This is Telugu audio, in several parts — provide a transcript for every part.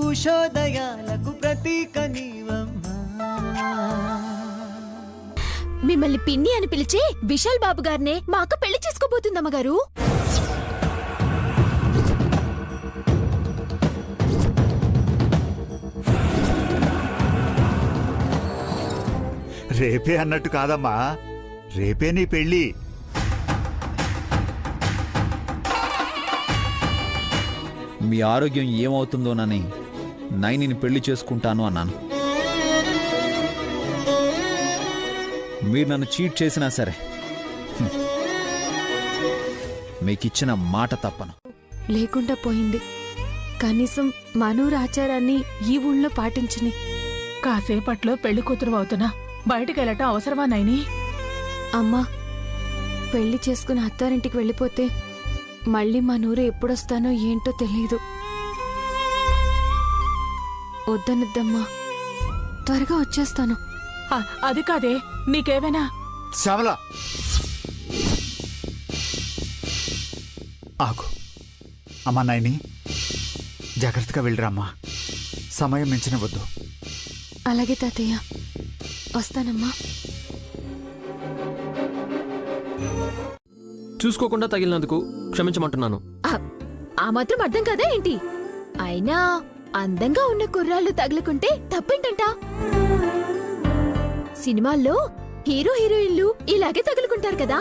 ఉషోదయాలకు ప్రతీక నీవమ్మా. మిమ్మల్ని పిన్ని అని పిలిచే విశాల్ బాబు గారినే మా అక్క పెళ్లి చేసుకోబోతుందమ్మగారు. రేపే అన్నట్టు కాదమ్మా, రేపే నీ పెళ్ళి. మీ ఆరోగ్యం ఏమవుతుందోనని నైనిని పెళ్లి చేసుకుంటాను అన్నాను. మీరు నన్ను చీట్ చేసినా సరే మీకిచ్చిన మాట తప్పను. లేకుండా పోయింది. కనీసం మనూరు ఆచారాన్ని ఈ ఊళ్ళో పాటించని. కాసేపట్లో పెళ్లి కూతురు అవుతున్నా బయటికెళ్ళటం అవసరమా నైని? అమ్మా, పెళ్లి చేసుకుని అత్తారింటికి వెళ్ళిపోతే మళ్ళీ మనూరు ఎప్పుడొస్తానో ఏంటో తెలీదు. వద్దనద్దమ్మా, త్వరగా వచ్చేస్తాను. అది కాదే, నీకేమైనా? శ్యామల ఆగు. అమ్మా నాయని, జాగ్రత్తగా వెళ్ళిరామ్మా, సమయం మించనివద్దు. అలాగే తాతయ్య, వస్తానమ్మా. చూసుకోకుండా తగిలినందుకు క్షమించమంటున్నాను. ఆ మాత్రం అర్థం కదా ఏంటి? అయినా అందంగా ఉన్న కుర్రాళ్ళు తగులుకుంటే తప్పేంటంట? సినిమాల్లో హీరో హీరోయిన్లు ఇలాగే తగులుకుంటారు కదా.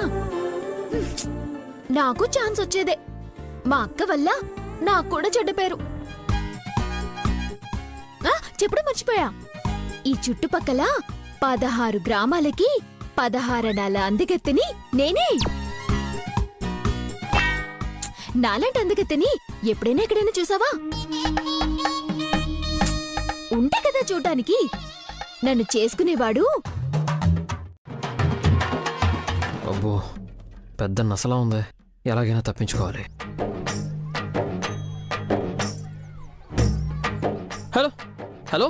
నాకు ఛాన్స్ వచ్చేదే. మా అక్క వల్ల నాకు కూడా చెడ్డ పేరు. చెప్పడం మర్చిపోయా, ఈ చుట్టుపక్కల 16 గ్రామాలకి 16 అణాల అందగత్తెని నేనే. నాలాంటి అందగత్తెని ఎప్పుడైనా ఎక్కడైనా చూసావా? ఉంటే కదా చూడ్డానికి. నన్ను చేసుకునేవాడు. అబ్బో, పెద్ద నసలా ఉంది. ఎలాగైనా తప్పించుకోవాలి. Hello hello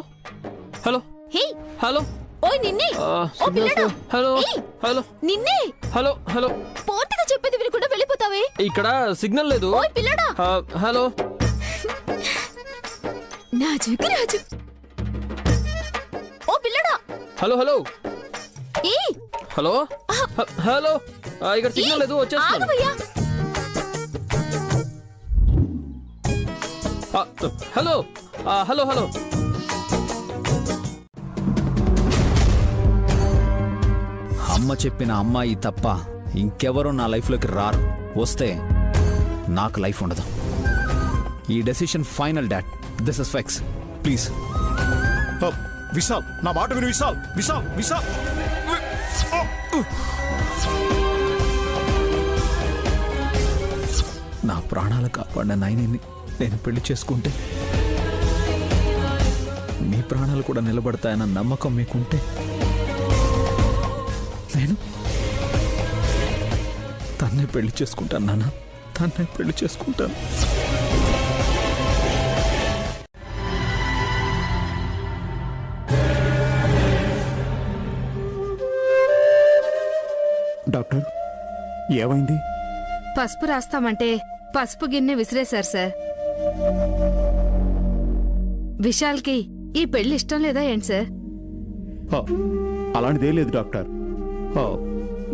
hello hey, hello. ఓయ్ నిన్నే. ఓ పిల్లడా. హలో హలో నిన్నే. Hello hello. పూర్తిగా చెప్పేది వినకుండా వెళ్ళిపోతావే. ఇక్కడ సిగ్నల్ లేదు. ఓయ్ పిల్లడా. హలో. నా జుకు రాజు. ఓ పిల్లడా. Hello hello. ఏ హలో హలో. ఇక్కడ సిగ్నల్ లేదు, వచ్చేస్తాను. ఆగవయ్యా. Hello hello hello. అమ్మ చెప్పిన అమ్మాయి తప్ప ఇంకెవరూ నా లైఫ్లోకి రారు. వస్తే నాకు లైఫ్ ఉండదు. ఈ decision final dad. This is fix. Please. Vishal, నా మాట విను. విశాల్ విశాల్ విశాల్. నా ప్రాణాలు కాపాడిన నైనిని నేను పెళ్లి చేసుకుంటే మీ ప్రాణాలు కూడా నిలబడతాయన్న నమ్మకం మీకుంటే నేను తన్నే పెళ్లి చేసుకుంటాను నాన్న. తన్నే పెళ్లి చేసుకుంటాను. డాక్టర్, ఏమైంది? పసుపు రాస్తామంటే పసుపు గిన్నె విసిరేశారు సార్. విశాల్కి ఈ పెళ్లి ఇష్టం లేదా ఏంటి సార్? అలాంటిదే లేదు డాక్టర్.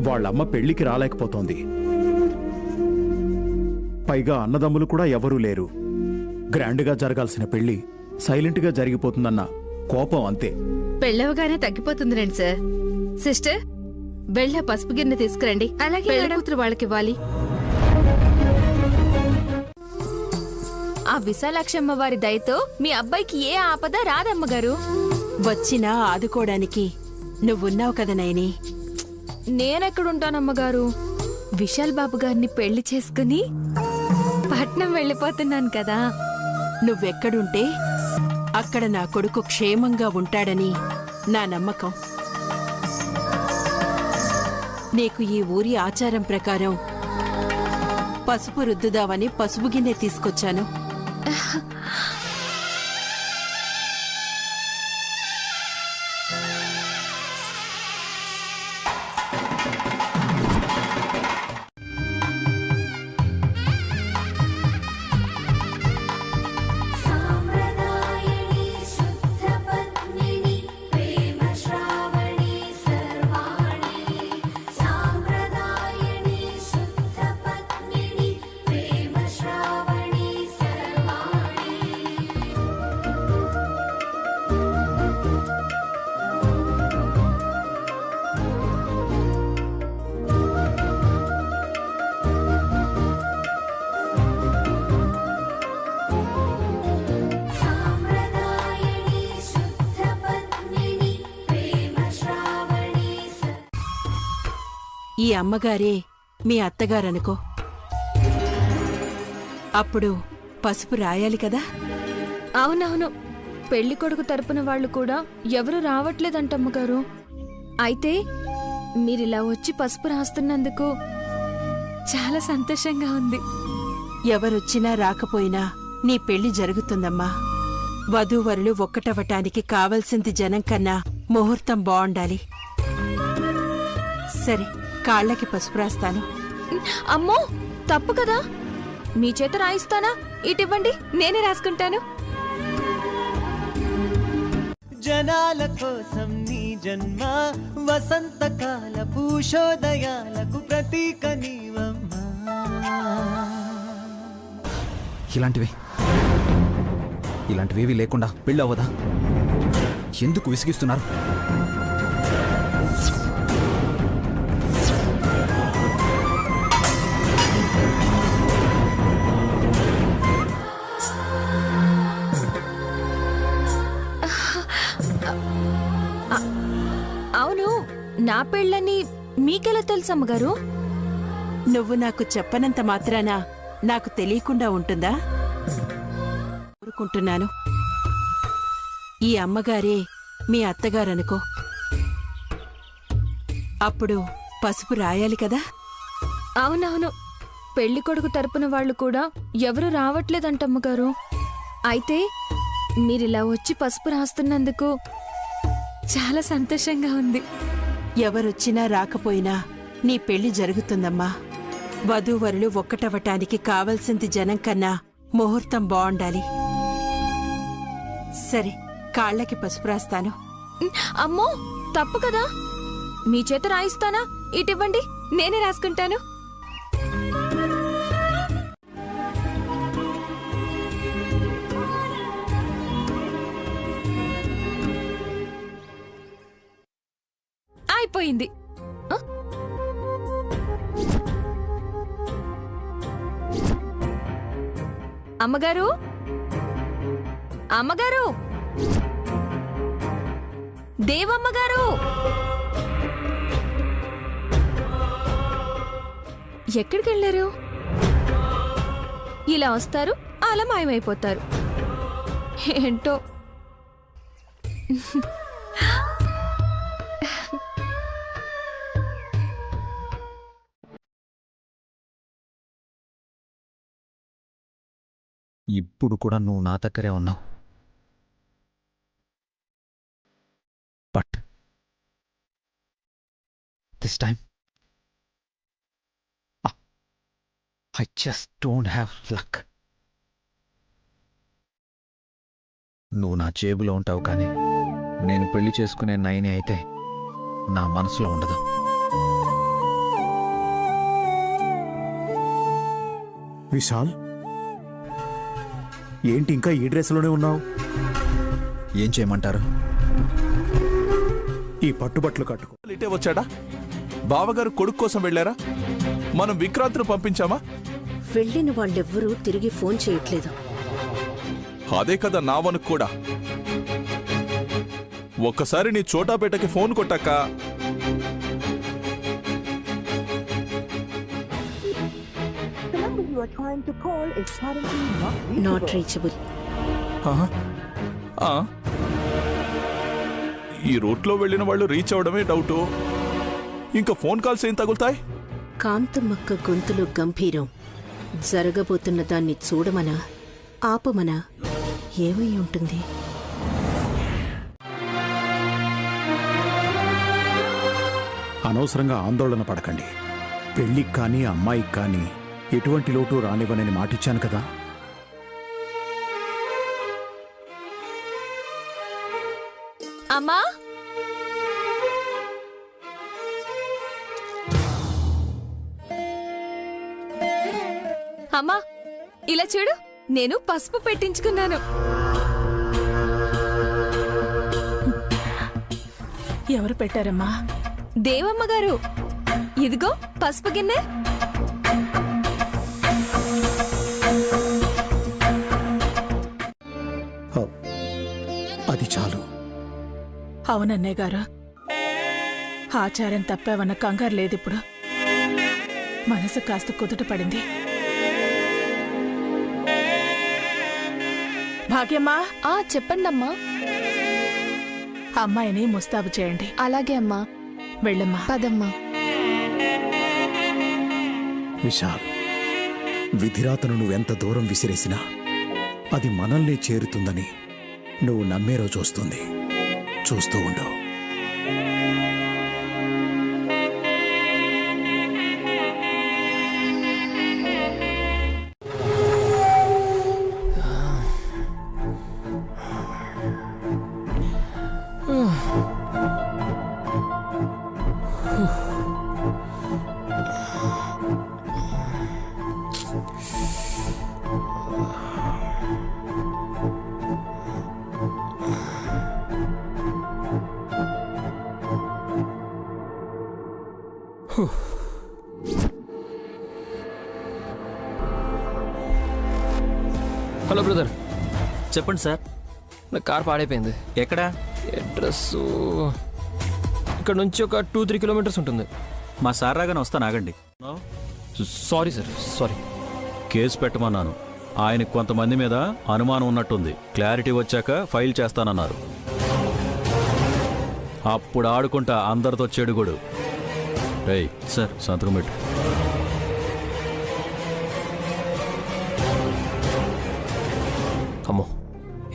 వాళ్ళమ్మ పెళ్లికి రాలేకపోతోంది. పైగా అన్నదమ్ములు కూడా ఎవరూ లేరు. గ్రాండ్గా జరగాల్సిన పెళ్లి సైలెంట్గా జరిగిపోతుందన్న కోపం అంతే. పెళ్ళవగానే తగ్గిపోతుంది రండి సార్. సిస్టర్, వెళ్ళే పసుపు గిన్నె తీసుకురండి. అలాగే పెళ్లి కూతురు వాళ్ళకివ్వాలి. ఆ విశాలాక్షమ్మ వారి దయతో మీ అబ్బాయికి ఏ ఆపద రాదమ్మగారు. వచ్చినా ఆదుకోవడానికి నువ్వున్నావు కదా నైని. నేనెక్కడుంటానమ్మగారు? విశాల్ బాబు గారిని పెళ్లి చేసుకుని పట్నం వెళ్ళిపోతున్నాను కదా. నువ్వెక్కడుంటే అక్కడ నా కొడుకు క్షేమంగా ఉంటాడని నా నమ్మకం. నీకు ఈ ఊరి ఆచారం ప్రకారం పసుపు రుద్దుదావని పసుపు గిన్నె తీసుకొచ్చాను. సాంప్రదాయ ఈ అమ్మగారే మీ అత్తగారనుకో. అప్పుడు పసుపు రాయాలి కదా. అవునవును, పెళ్లి కొడుకు తరపున వాళ్ళు కూడా ఎవరు రావట్లేదంటమ్మగారు. అయితే మీరిలా వచ్చి పసుపు రాస్తున్నందుకు చాలా సంతోషంగా ఉంది. ఎవరొచ్చినా రాకపోయినా నీ పెళ్లి జరుగుతుందమ్మా. వధూవరులు ఒక్కటవటానికి కావలసింది జనం కన్నా ముహూర్తం బావుండాలి. సరే, కాళ్ళకి పసుపు రాస్తాను. అమ్మో, తప్పు కదా. మీ చేత రాయిస్తానా? ఇటివ్వండి, నేనే రాసుకుంటాను. జనాల కోసం నీ జన్మ, వసంతకాల పూషోదయాలకు ప్రతీక నీవమ్మా. ఇలాంటివేవి లేకుండా పెళ్ళవదా? ఎందుకు విసిగిస్తున్నారు? అవును, నా పెళ్ళని మీకెలా తెలుసమ్మగారు? నువ్వు నాకు చెప్పనంత మాత్రాన నాకు తెలియకుండా ఉంటుందా? ఊరుకుంటున్నాను. ఈ అమ్మగారే మీ అత్తగారనుకో. అప్పుడు పసుపు రాయాలి కదా. అవునవును, పెళ్లి కొడుకు తరపున వాళ్ళు కూడా ఎవరు రావట్లేదంటమ్మగారు. అయితే మీరిలా వచ్చి పసుపు రాస్తున్నందుకు చాలా సంతోషంగా ఉంది. ఎవరొచ్చినా రాకపోయినా నీ పెళ్లి జరుగుతుందమ్మా. వధూవరులు ఒక్కటవటానికి కావలసింది జనం కన్నా ముహూర్తం బావుండాలి. సరే, కాళ్ళకి పసుపు రాస్తాను. అమ్మో, తప్పు కదా. మీ చేత రాయిస్తానా? ఇటివ్వండి, నేనే రాసుకుంటాను. అయిపోయింది. అమ్మగారు, అమ్మగారు, దేవమ్మగారు, ఎక్కడికి వెళ్ళారు? ఇలా వస్తారు, అలా మాయమైపోతారు. ఏంటో. ఇప్పుడు కూడా నువ్వు నా దగ్గరే ఉన్నావు. But this time I just don't have luck. నువ్వు నా జేబులో ఉంటావు, కానీ నేను పెళ్లి చేసుకునే నయని అయితే నా మనసులో ఉండదు. విశాల్, ఏంటి ఇంకా ఈ డ్రెస్లోనే ఉన్నావు? ఏం చేయమంటారు? ఈ పట్టుబట్లు కట్టుకో. ఇటే వచ్చాడా? బావగారు కొడుకు కోసం వెళ్ళారా? మనం విక్రాంత్ను పంపించామా? వెళ్ళిన వాళ్ళెవ్వరూ తిరిగి ఫోన్ చేయట్లేదు. అదే కదా నా వనుకు కూడా. ఒక్కసారి నీ చోటాపేటకి ఫోన్ కొట్టాక నాట్ రీచబుల్. ఈ రూట్లో వెళ్ళిన వాళ్ళు రీచ్ అవడమే డౌటు. ఇంకా ఫోన్ కాల్స్ ఏం తగులుతాయి? కాంతమ్మక్క గొంతులో గంభీరం. జరగబోతున్న దాన్ని చూడమనా ఆపమనా ఏమై ఉంటుంది? అనవసరంగా ఆందోళన పడకండి. పెళ్ళికి కానీ అమ్మాయికి కానీ ఎటువంటి లోటు రానివ్వనని మాటిచ్చాను కదా. అమ్మా, అమ్మా, ఇలా చూడు, నేను పసుపు పెట్టించుకున్నాను. ఎవరు పెట్టారమ్మా? దేవమ్మ గారు. ఇదిగో పసుపు గిన్నె. అది చాలు. అవునన్నయ్య గారు, ఆచారం తప్పావన్న కంగారు లేదిప్పుడు. మనసు కాస్త కుదుట పడింది. భాగ్యమ్మా, చెప్పండమ్మా. అమ్మాయిని ముస్తాబు చేయండి. అలాగే అమ్మా. వెళ్ళమ్మా. పదమ్మా. విశాల్, విధిరాతను నువ్వెంత దూరం విసిరేసినా అది మనల్ని చేరుతుందని నువ్వు నమ్మే రోజు వస్తుంది. చూస్తూ ఉండు. Hello brother. చెప్పండి సార్. నా కార్ పాడైపోయింది. ఎక్కడ? అడ్రస్ ఇక్కడ నుంచి ఒక 2-3 కిలోమీటర్స్ ఉంటుంది. మా సార్ రాగానే వస్తాను, ఆగండి. Sorry sir, sorry. కేసు పెట్టమన్నాను. ఆయనకు కొంతమంది మీద అనుమానం ఉన్నట్టుంది. క్లారిటీ వచ్చాక ఫైల్ చేస్తానన్నారు. అప్పుడు ఆడుకుంటా అందరితో చెడుగుడు. రేయ్ సార్, సంతకం పెట్టు. అమ్మో,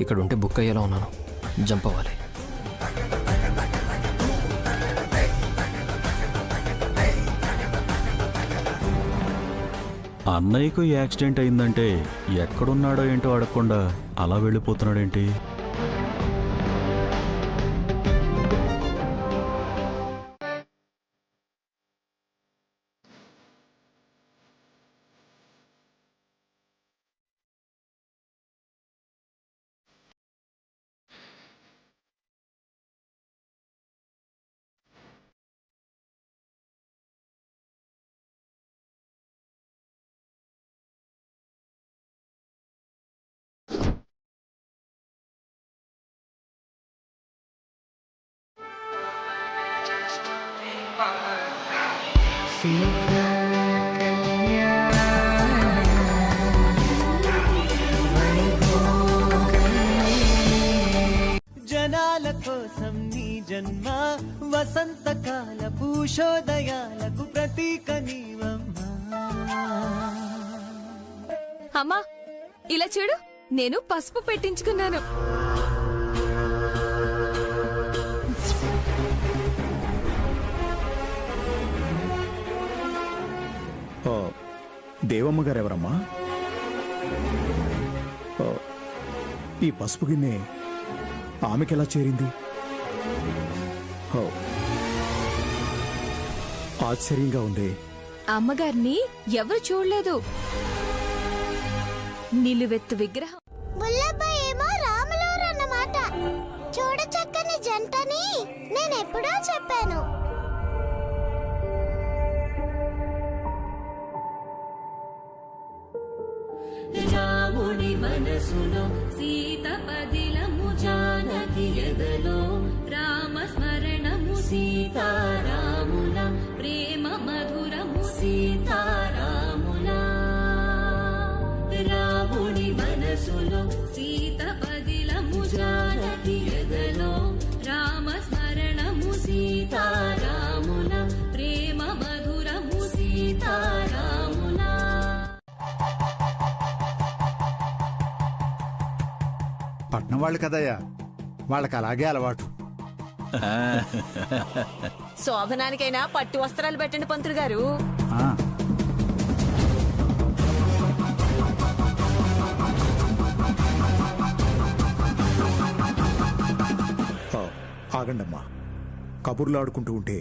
ఇక్కడ ఉంటే బుక్ అయ్యేలా ఉన్నాను. జంప్ అవ్వాలి. అన్నయ్యకు యాక్సిడెంట్ అయిందంటే ఎక్కడున్నాడో ఏంటో అడగకుండా అలా వెళ్ళిపోతున్నాడేంటి? జనాల కోసం నీ జన్మ, వసంతకాల పూషోదయాలకు ప్రతీక నీవమ్మా. అమ్మా, ఇలా చూడు, నేను పసుపు పెట్టించుకున్నాను. దేవమ్మ గారెవరమ్మా? ఈ పసుపు గిన్నె ఆమెకెలా చేరింది? ఆశ్చర్యంగా ఉంది. అమ్మగారిని ఎవరు చూడలేదు. నిలువెత్తు విగ్రహం. బుల్లబ్బాయేమో రాములూరన్నమాట. చూడ చక్కని జంటని నేనెప్పుడో చెప్పాను. రాముని మనసులో సీత పదిలము, జానకి ఎదలో రామ స్మరణము, సీతారాముల ప్రేమ మధురము, సీతారాముల. రాముని మనసులో సీత పదిలము, జానకి ఎదలో రామ స్మరణము, సీతారాముల ప్రేమ మధురము, సీతారాముల. పట్నం వాళ్ళు కదయ్యా, వాళ్ళకి అలాగే అలవాటు. శోభనానికైనా పట్టు వస్త్రాలు పెట్టండి పంతులు గారు. ఆగండమ్మా, కబుర్లు ఆడుకుంటూ ఉంటే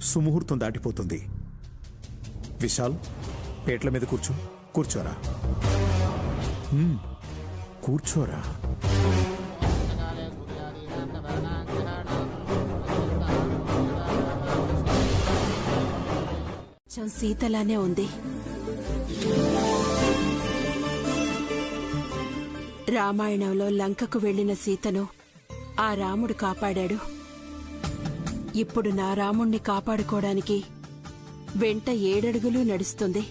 సుముహూర్తం దాటిపోతుంది. విశాల్, పేట్ల మీద కూర్చోరా. కూర్చోరా. సీతలానే ఉంది. రామాయణంలో లంకకు వెళ్లిన సీతను ఆ రాముడు కాపాడాడు. ఇప్పుడు నా రాముణ్ణి కాపాడుకోవడానికి వెంట 7 అడుగులు నడుస్తుంది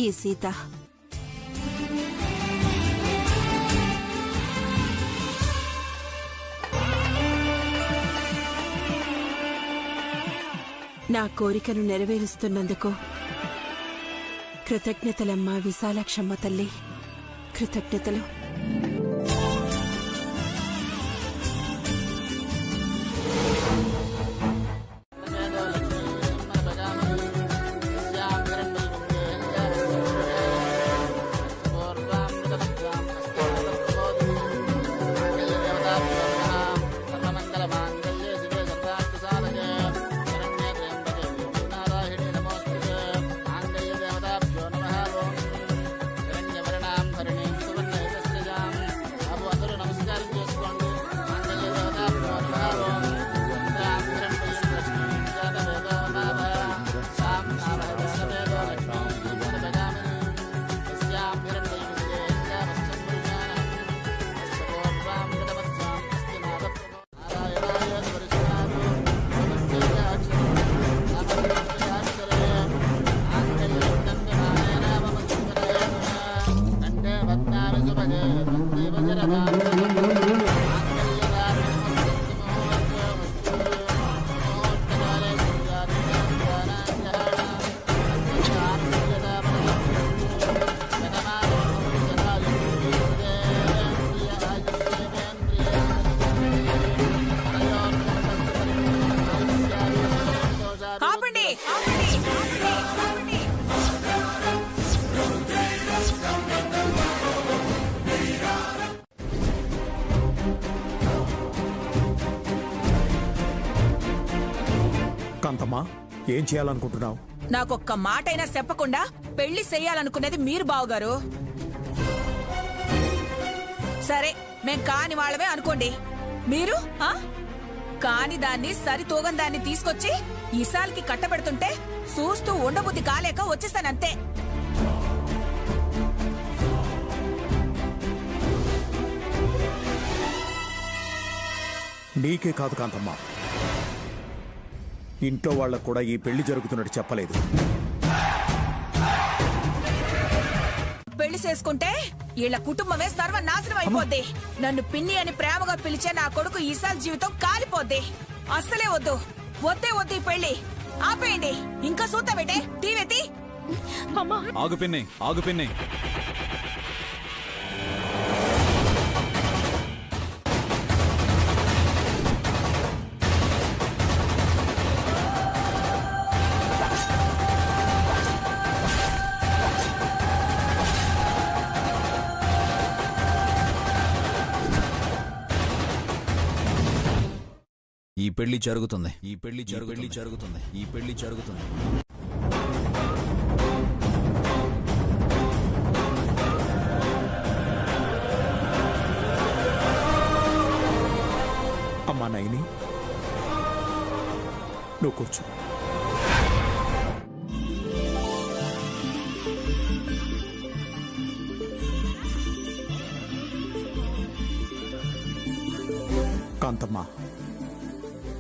ఈ సీత. నా కోరికను నెరవేరుస్తున్నందుకు కృతజ్ఞతలమ్మా విశాలాక్షమ్మ తల్లి, కృతజ్ఞతలు. కాంతమ్మా, ఏం చేయాలనుకుంటున్నావు? నాకొక్క మాటైనా చెప్పకుండా పెళ్లి చెయ్యాలనుకునేది మీరు బావగారు. సరే, మేం కాని వాళ్ళమే అనుకోండి. మీరు కాని దాన్ని సరితూగని దాన్ని తీసుకొచ్చి ఈసాల్కి కట్టబెడుతుంటే చూస్తూ ఉండబుద్ధి కాలేక వచ్చేస్తానంతే. నీకే కాదు కాంతమ్మా, ఇంట్లో వాళ్ళకు కూడా ఈ పెళ్లి జరుగుతున్నట్టు చెప్పలేదు. పెళ్లి చేసుకుంటే వీళ్ళ కుటుంబమే సర్వనాశనం అయిపోద్ది. నన్ను పిన్ని అని ప్రేమగా పిలిచే నా కొడుకు ఈసాల్ జీవితం కాలిపోద్ది. అస్సలే వద్దు, వద్దే వద్దు ఈ పెళ్లి. ఆపేయండి. ఇంకా సూత పెట్టే టీవెత్తి. ఆగు పిన్ని, ఆగు పిన్ని. ఈ పెళ్లి జరుగుతుంది, ఈ పెళ్లి జరుగుతుంది, ఈ పెళ్లి జరుగుతుంది. అమ్మా నైని, నువ్వు కూర్చో. కాంతమ్మా,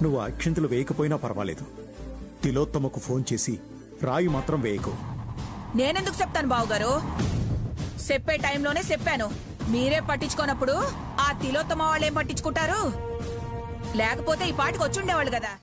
నువ్వు అక్షింతలు వేయకపోయినా పర్వాలేదు. తిలోత్తమకు ఫోన్ చేసి రాయి మాత్రం వేయకు. నేనెందుకు చెప్తాను బావగారు? చెప్పే టైంలోనే చెప్పాను. మీరే పట్టించుకోనప్పుడు ఆ తిలోత్తమ వాళ్ళేం పట్టించుకుంటారు? లేకపోతే ఈ పాటికి వచ్చుండేవాళ్ళు కదా.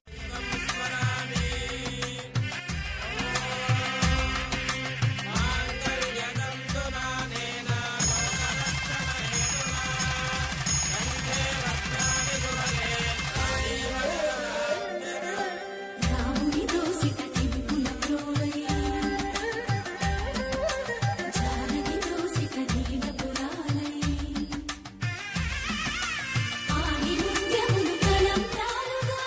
ఆని నృత్యములు కలం తాలుగా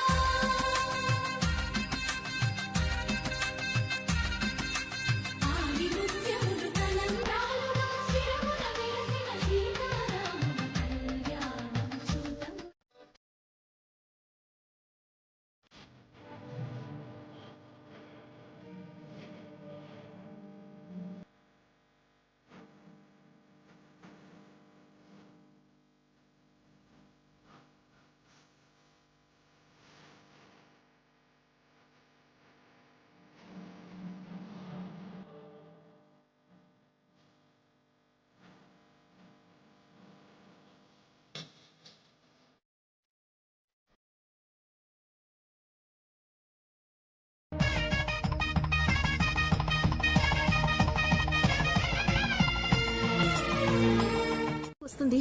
వస్తుంది.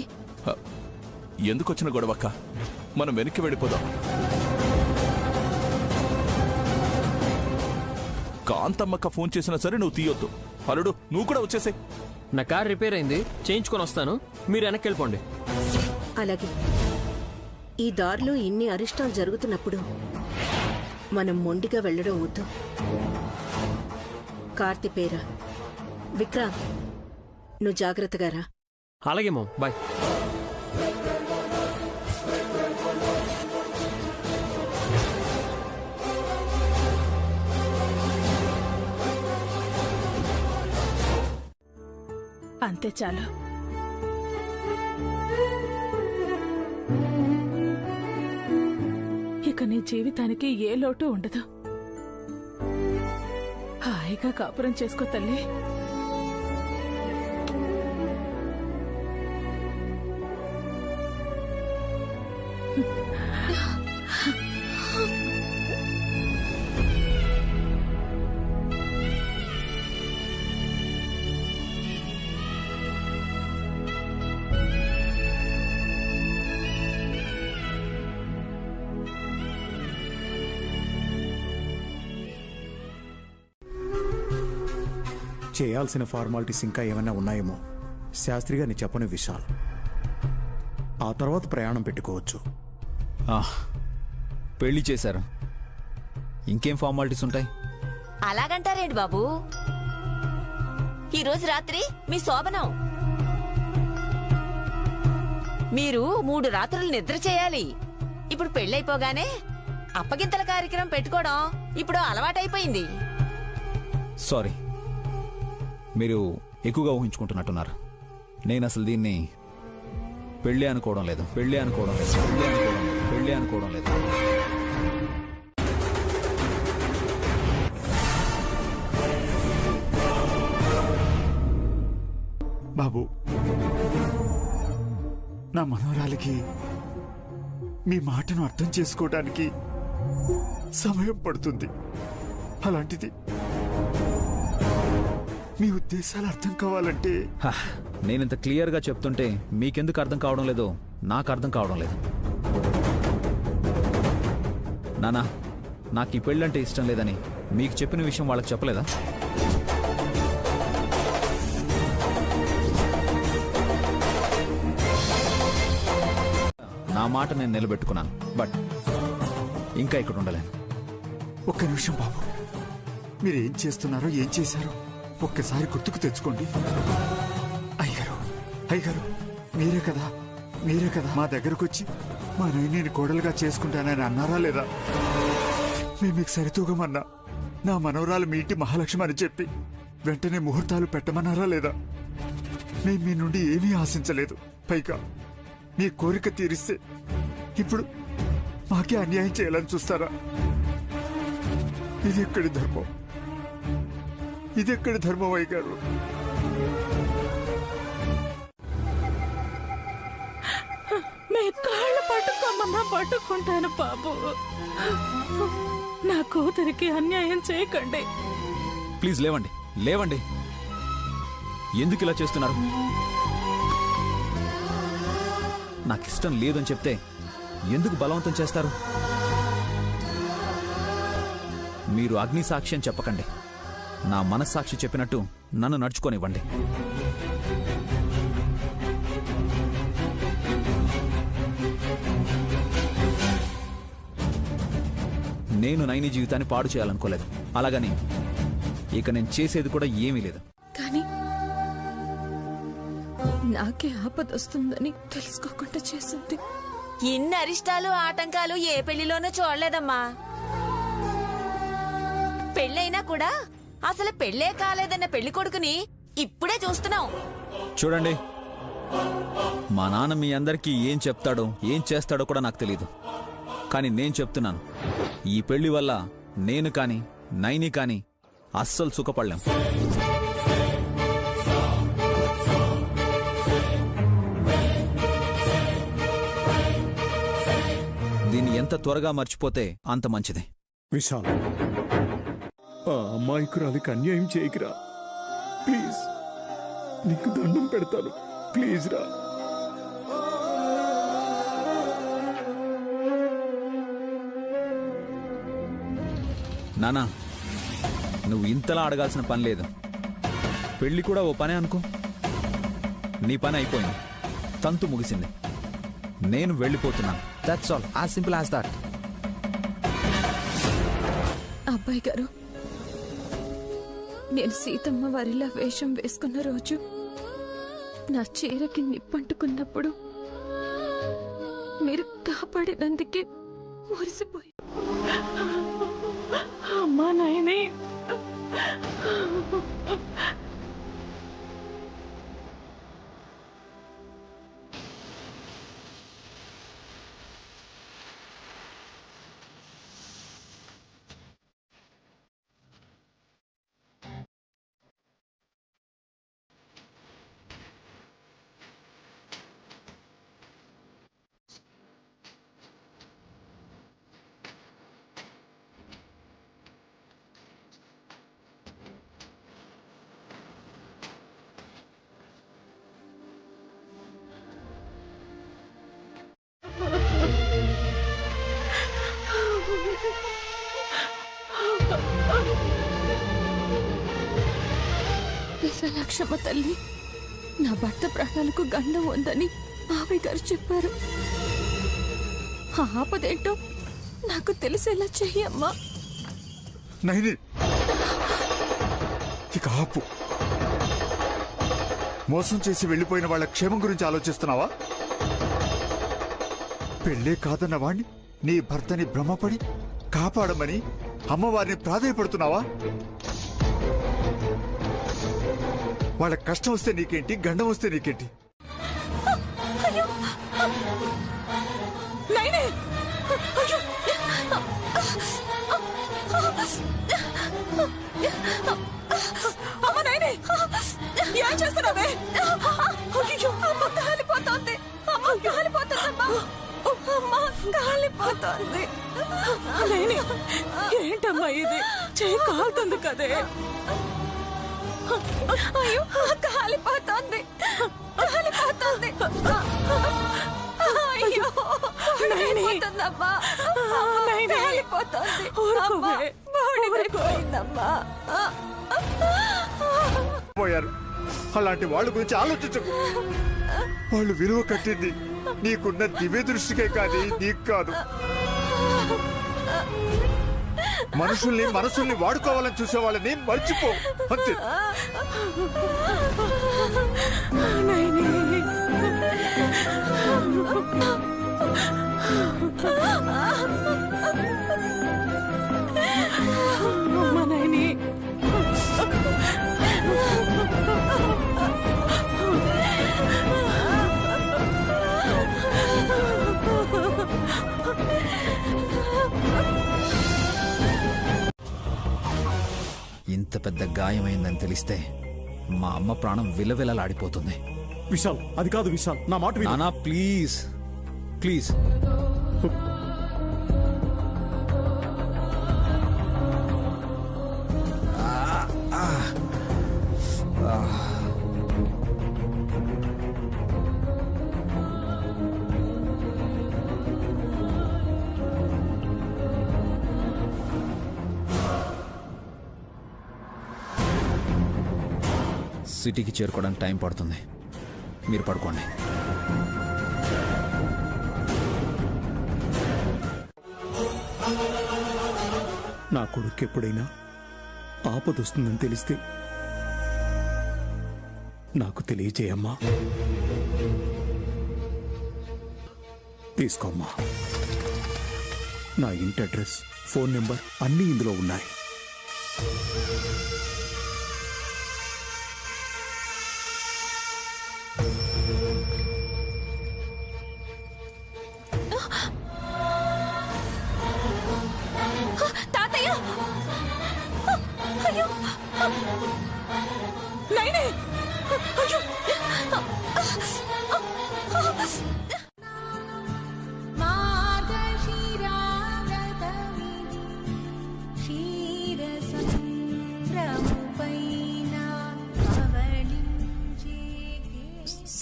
ఎందుకు వచ్చిన గొడవక్క? మనం వెనక్కి వెళ్ళిపోదాం. కాంతమ్మక్క ఫోన్ చేసినా సరే నువ్వు తీయొద్దు. అల్లుడు, నువ్వు కూడా వచ్చేసే. నా కార్ రిపేర్ అయింది, చేయించుకొని వస్తాను. మీరు వెనక్కి వెళ్ళిపోండి. అలాగే. ఈ దారిలో ఇన్ని అరిష్టాలు జరుగుతున్నప్పుడు మనం మొండిగా వెళ్ళడం వద్దు. కార్తిపేర, విక్రాంత్, నువ్వు జాగ్రత్తగా రా. అలాగే మామ్, బాయ్. అంతే చాలు. ఇక నీ జీవితానికి ఏ లోటు ఉండదు. హాయిగా కాపురం చేసుకో తల్లి. చేయాల్సిన ఫార్మాలిటీస్ ఇంకా ఏమైనా ఉన్నాయేమో శాస్త్రి గారిని చెప్పని విశాల్. ఆ తర్వాత ప్రయాణం పెట్టుకోవచ్చు. పెళ్లి చేశారు, ఇంకేం ఫార్మాలిటీస్ ఉంటాయి? అలాగంటారేంటి బాబు? ఈరోజు రాత్రి మీ శోభనం. మీరు 3 రాత్రులు నిద్ర చేయాలి. ఇప్పుడు పెళ్ళైపోగానే అప్పగింతల కార్యక్రమం పెట్టుకోవడం ఇప్పుడు అలవాటైపోయింది. సారీ, మీరు ఎక్కువగా ఊహించుకుంటున్నట్టున్నారు. నేను అసలు దీన్ని పెళ్ళి అనుకోవడం లేదు. బాబు, నా మనవరాలికి మీ మాటను అర్థం చేసుకోవడానికి సమయం పడుతుంది. అలాంటిది మీ ఉద్దేశాలు అర్థం కావాలంటే నేనింత క్లియర్గా చెప్తుంటే మీకెందుకు అర్థం కావడం లేదో నాకు అర్థం కావడం లేదు. నానా, నాకు ఈ పెళ్ళంటే ఇష్టం లేదని మీకు చెప్పిన విషయం వాళ్ళకి చెప్పలేదా? నా మాట నేను నిలబెట్టుకున్నాను, బట్ ఇంకా ఇక్కడ ఉండలేను. ఒక్క నిమిషం బాబు, మీరు ఏం చేస్తున్నారో ఏం చేశారో ఒక్కసారి గుర్తుకు తెచ్చుకోండి. అయ్యగారు, మీరే కదా మా దగ్గరకు వచ్చి మా నైని కోడలుగా చేసుకుంటానని అన్నారా లేదా? మేము మీకు సరితూగమన్నా నా మనవరాలు మీ ఇంటి మహాలక్ష్మి అని చెప్పి వెంటనే ముహూర్తాలు పెట్టమన్నారా లేదా? మేము మీ నుండి ఏమీ ఆశించలేదు. పైగా మీ కోరిక తీరిస్తే ఇప్పుడు మాకే అన్యాయం చేయాలని చూస్తారా? ఇది ఎక్కడి ధర్మం అయ్యగారు? మీ కాళ్ళు పట్టుకోమన్నా పట్టుకుంటాను బాబు. నా కూతురికి అన్యాయం చేయకండి. ప్లీజ్ లేవండి. ఎందుకు ఇలా చేస్తున్నారు? నాకిష్టం లేదని చెప్తే ఎందుకు బలవంతం చేస్తారు? మీరు అగ్ని సాక్ష్యం చెప్పకండి. నా మనస్సాక్షి చెప్పినట్టు నన్ను నడుచుకోనివ్వండి. నేను నైని జీవితాన్ని పాడు చేయాలనుకోలేదు. అలాగని ఇక నేను చేసేది కూడా ఏమీ లేదు. కానీ నాకే ఆపదొస్తుందని తెలుసుకోకుండా చేసింది. ఇన్ని అరిష్టాలు ఆటంకాలు ఏ పెళ్లిలోనూ చూడలేదమ్మా. పెళ్ళైనా కూడా అసలు పెళ్ళే కాలేదన్న పెళ్లి కొడుకుని ఇప్పుడే చూస్తున్నాం. చూడండి, మా నాన్న మీ అందరికీ ఏం చెప్తాడో ఏం చేస్తాడో కూడా నాకు తెలియదు. కానీ నేను చెప్తున్నాను, ఈ పెళ్లి వల్ల నేను కాని నైని కాని అస్సలు సుఖపడలేం. దీన్ని ఎంత త్వరగా మర్చిపోతే అంత మంచిది. విశాల్, ఆ అమాయకురాలికి అన్యాయం చేయకురా ప్లీజ్. నీకు దండం పెడతాను, ప్లీజ్ రా. నానా నువ్వు ఇంతలా అడగాల్సిన పని లేదు. పెళ్లి కూడా ఓ పనే అనుకో. నీ పని అయిపోయింది, తంతు ముగిసింది, నేను వెళ్ళిపోతున్నాను. That's all, as simple as that. అబ్బాయి గారు, నేను సీతమ్మ వారిలా వేషం వేసుకున్న రోజు నా చీరకి నిప్పంటుకున్నప్పుడు మీరు కాపాడినందుకే మురిసిపోయి. అమ్మా నాయనే, విశాలాక్షమ్మ తల్లి, నా భర్త ప్రాణాలకు గండం ఉందని మావయ్య గారు చెప్పారు. ఆపదేంటో నాకు తెలిసేలా చెయ్యమ్మా. నైని, ఇక ఆపు. మోసం చేసి వెళ్ళిపోయిన వాళ్ళ క్షేమం గురించి ఆలోచిస్తున్నావా? పెళ్ళే కాదన్న వాణ్ణి, నీ భర్తని భ్రమపడి కాపాడమని అమ్మవారిని ప్రాధేయపడుతున్నావా? వాళ్ళ కష్టం వస్తే నీకేంటి, గండం వస్తే నీకేంటి? ఏం చేస్తున్నావే? కాలిపోతుంది, కాలిపోతుంది. ఏంటమ్మా ఇది? చేయి కాలుతుంది కదే. అయ్యో, కాలిపోతుంది, కాలిపోతుంది. అయ్యో, కాలిపోతుందమ్మా, కాలిపోతుంది. బూడిదైపోయిందమ్మా. పోయారు. అలాంటి వాళ్ళ గురించి ఆలోచించకు. వాళ్ళు విలువ కట్టింది నీకున్న దివ్య దృష్టికే కాదు, నీకు కాదు. మనసుల్ని వాడుకోవాలని చూసే వాళ్ళని మర్చిపో, అంతే. ఇంత పెద్ద గాయమైందని తెలిస్తే మా అమ్మ ప్రాణం విలవిలలాడిపోతుంది. విశాల్, అది కాదు విశాల్, నా మాట విను. నానా ప్లీజ్ ప్లీజ్. సిటీకి చేరుకోవడానికి టైం పడుతుంది, మీరు పడుకోండి. నా కొడుకు ఎప్పుడైనా ఆపదొస్తుందని తెలిస్తే నాకు తెలియజేయమ్మా. తీసుకోమ్మా. నా ఇంటి అడ్రస్, ఫోన్ నెంబర్ అన్నీ ఇందులో ఉన్నాయి.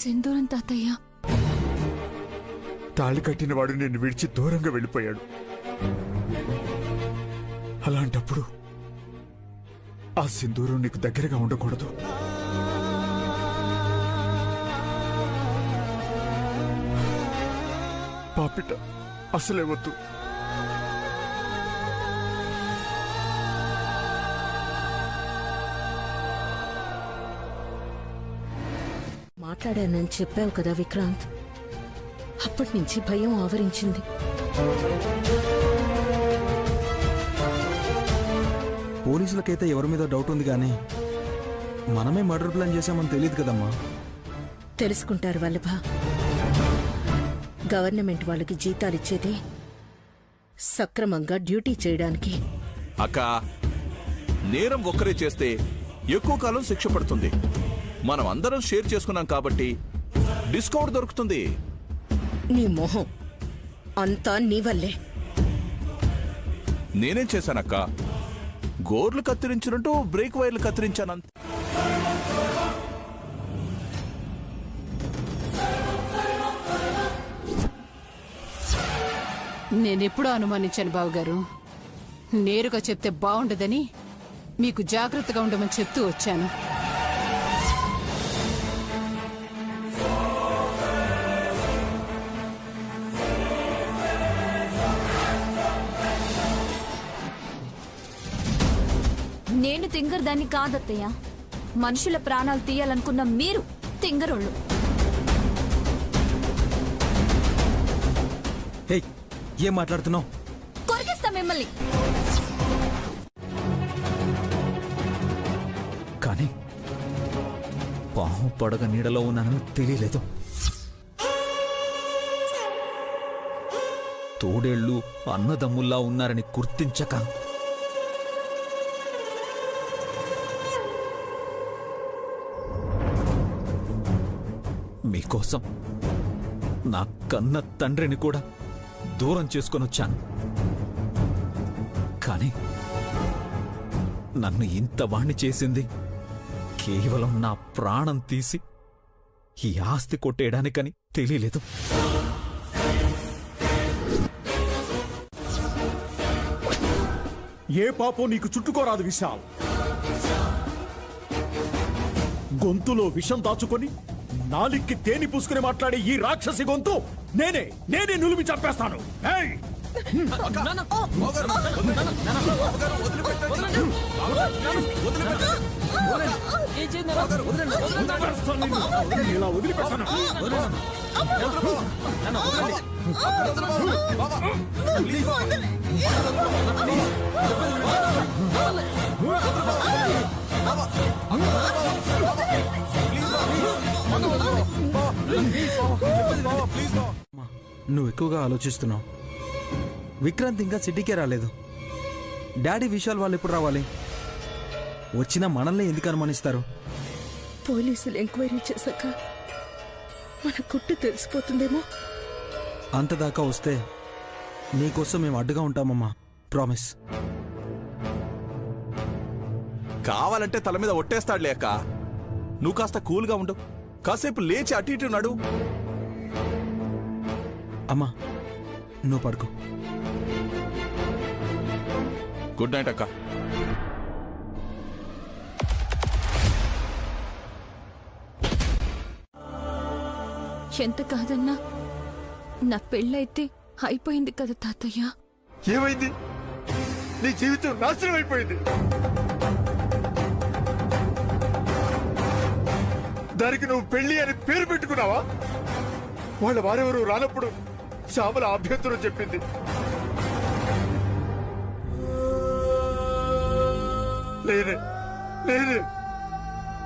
సింధూరం తాతయ్య. తాళి కట్టినవాడు నిన్ను విడిచి దూరంగా వెళ్ళిపోయాడు. అలాంటప్పుడు ఆ సింధూరం నీకు దగ్గరగా ఉండకూడదు. పాపిట అసలే వద్దు. మాట్లాడానని చెప్పావు కదా విక్రాంత్, అప్పటి నుంచి భయం ఆవరించింది. పోలీసులకైతే ఎవరి మీద డౌట్ ఉంది కానీ మనమే మర్డర్ ప్లాన్ చేశామని తెలియదు కదమ్మా. తెలుసుకుంటారు వల్లభ. గవర్నమెంట్ వాళ్ళకి జీతాలిచ్చేది సక్రమంగా డ్యూటీ చేయడానికి. అక్క, నేరం ఒక్కరే చేస్తే ఎక్కువ కాలం శిక్ష పడుతుంది. మనం అందరం షేర్ చేసుకున్నాం కాబట్టి డిస్కౌంట్ దొరుకుతుంది. నీ మొహం అంతా నీ వల్లే. నేనేం చేశానక్క? గోర్లు కత్తిరించినట్టు బ్రేక్ వైర్లు కత్తిరించానంత. నేనెప్పుడూ అనుమానించాను బావగారు. నేరుగా చెప్తే బాగుండదని మీకు జాగ్రత్తగా ఉండమని చెప్తూ వచ్చాను. నేను తింగరదాన్ని కాదత్తయ్య. మనుషుల ప్రాణాలు తీయాలనుకున్న మీరు తింగరోళ్ళు. ఏం మాట్లాడుతున్నావు? కొరికిస్తా మిమ్మల్ని. కానీ పాము పడగ నీడలో ఉన్నానని తెలియలేదు. తోడేళ్లు అన్నదమ్ముల్లా ఉన్నారని గుర్తించక మీకోసం నా కన్న తండ్రిని కూడా దూరం చేసుకొని వచ్చాను. కానీ నన్ను ఇంత వాణ్ణి చేసింది కేవలం నా ప్రాణం తీసి ఈ ఆస్తి కొట్టేయడానికని తెలియలేదు. ఏ పాపం నీకు చుట్టుకోరాదు విశాల్. గొంతులో విషం దాచుకొని నాలిక్కి తేని పూసుకుని మాట్లాడే ఈ రాక్షసి గొంతు నేనే నులిమి చంపేస్తాను. ఇలా వదిలిపెట్టాను. నువ్వు ఎక్కువగా ఆలోచిస్తున్నావు. విక్రాంత్ ఇంకా సిటీకే రాలేదు. డాడీ విశాల్ వాళ్ళు ఎప్పుడు రావాలి? వచ్చినా మనల్ని ఎందుకు అనుమానిస్తారు? పోలీసులు ఎంక్వైరీ చేశాక మన కుట్టు తెలిసిపోతుందేమో. అంతదాకా వస్తే నీకోసం మేము అడ్డుగా ఉంటామమ్మా. ప్రామిస్. కావాలంటే తల మీద ఒట్టేస్తాడులే అక్క. నువ్వు కాస్త కూల్గా ఉండు. కాసేపు లేచి అటు ఇటు నడు. అమ్మా నువ్వు పడుకో. గుడ్ నైట్ అక్క. ఎంత కాదన్నా నా పెళ్ళైతే అయిపోయింది కదా తాతయ్య. ఏమైంది? నీ జీవితం నాశనం అయిపోయింది. దానికి నువ్వు పెళ్లి అని పేరు పెట్టుకున్నావా? వాళ్ళ వారెవరు రానప్పుడు శ్యామల అభ్యంతరం చెప్పింది. నేనే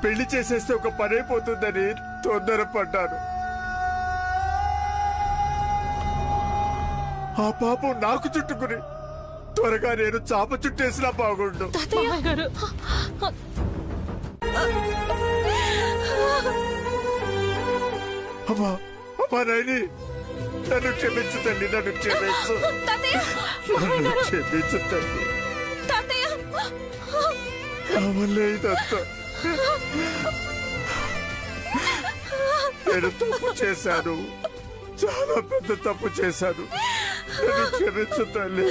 పెళ్లి చేసేస్తే ఒక పనైపోతుందని తొందరపడ్డాను. ఆ పాపం నాకు చుట్టుకుని త్వరగా నేను చాప చుట్టేసినా బాగుండు. అమ్మా అమ్మా నైని, నన్ను క్షమించు తల్లి, నన్ను క్షమించు, నన్ను క్షమించు తల్లి. నా వల్లే ఇదంతా. నేను తప్పు చేశాను, చాలా పెద్ద తప్పు చేశాను. నన్ను క్షమించు తల్లి.